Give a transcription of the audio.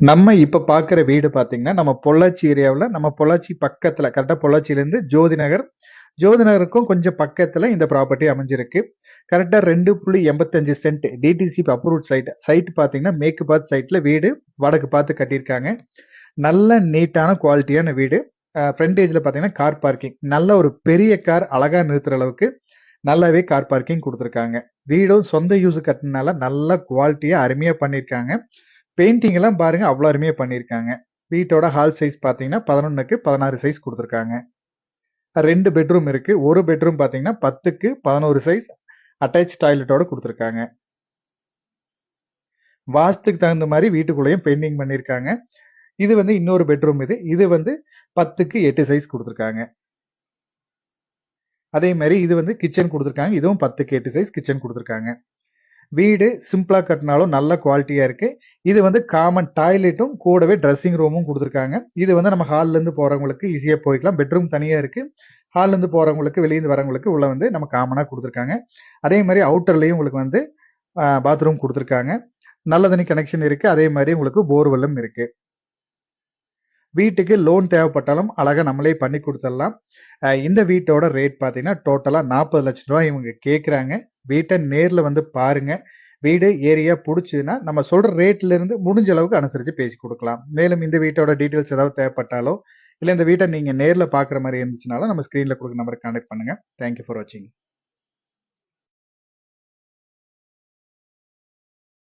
நம்ம இப்ப பார்க்குற வீடு பார்த்தீங்கன்னா, நம்ம பொள்ளாச்சி ஏரியாவுல நம்ம பொள்ளாச்சி பக்கத்துல கரெக்ட்டா பொள்ளாச்சியிலேருந்து ஜோதி நகர். ஜோதி நகருக்கும் கொஞ்சம் பக்கத்துல இந்த ப்ராப்பர்ட்டி அமைஞ்சிருக்கு. கரெக்ட்டா 2.85 cent DTCP approved site. Site பார்த்தீங்கன்னா, மேற்கு பார்த்து சைட்ல வீடு வடக்கு பார்த்து கட்டியிருக்காங்க. நல்ல நீட்டான குவாலிட்டியான வீடு. ஃப்ரண்டேஜ்ல பார்த்தீங்கன்னா, கார் பார்க்கிங். நல்ல ஒரு பெரிய கார் அழகா நிறுத்துற அளவுக்கு நல்லாவே கார் பார்க்கிங் குடுத்துருக்காங்க. வீடும் சொந்த யூஸுக்கு கட்டுனனால நல்ல குவாலிட்டியா அருமையா பண்ணியிருக்காங்க. பெயிண்டிங் எல்லாம் பாருங்க அவ்வளோ அருமையா பண்ணியிருக்காங்க. வீட்டோட ஹால் சைஸ் பார்த்தீங்கன்னா 11க்கு 16 சைஸ் குடுத்துருக்காங்க. 2 பெட்ரூம் இருக்கு. ஒரு பெட்ரூம் பார்த்தீங்கன்னா 10க்கு 11 சைஸ் அட்டாச் டாய்லெட்டோட குடுத்துருக்காங்க. வாஸ்துக்கு தகுந்த மாரி வீட்டுக்குள்ளேயும் பெயிண்டிங் பண்ணியிருக்காங்க. இது வந்து இன்னொரு பெட்ரூம் இது. இது வந்து 10க்கு 8 சைஸ் குடுத்துருக்காங்க. அதே மாரி இது வந்து கிச்சன் குடுத்துருக்காங்க. இதுவும் 10க்கு 8 சைஸ் கிச்சன் குடுத்துருக்காங்க. வீடு சிம்பிளா கட்டினாலும் நல்ல குவாலிட்டியா இருக்கு. இது வந்து காமன் டாய்லெட்டும் கூடவே ட்ரெஸ்ஸிங் ரூமும் குடுத்துருக்காங்க. இது வந்து நம்ம ஹால்ல இருந்து போறவங்களுக்கு ஈஸியா போய்க்கலாம். பெட்ரூம் தனியா இருக்கு. ஹால்ல இருந்து போறவங்களுக்கு, வெளிய இருந்து வரவங்களுக்கு உள்ள வந்து நம்ம காமனா குடுத்துருக்காங்க. அதே மாரி அவுட்டர்லயும் உங்களுக்கு வந்து பாத்ரூம் குடுத்துருக்காங்க. நல்ல தண்ணி கனெக்ஷன் இருக்கு. அதே மாரி உங்களுக்கு போர்வெல்லும் இருக்கு. வீட்டுக்கு லோன் தேவைப்பட்டாலும் அழகா நம்மளே பண்ணி குடுத்துடலாம். இந்த வீட்டோட ரேட் பார்த்தீங்கன்னா, டோட்டலா ரூ. 40,00,000 இவங்க கேட்குறாங்க. வீட்ட நேர்ல வந்து பாருங்க. வீடு, ஏரியா புடிச்சதுன்னா, நம்ம சொல்ற ரேட்ல இருந்து முடிஞ்ச அளவுக்கு அனுசரிச்சு பேசி குடுக்கலாம். மேலும் இந்த வீட்டோட டீட்டெயில்ஸ் ஏதாவது தேவைப்பட்டாலோ, இல்ல இந்த வீட்ட நீங்க நேர்ல பார்க்குற மாரி இருந்துச்சுனாலும், நம்ம ஸ்க்ரீன்ல குடுக்குற நம்பருக்கு கான்டாக்ட் பண்ணுங்க. தேங்க் யூ ஃபார் வாட்சிங்.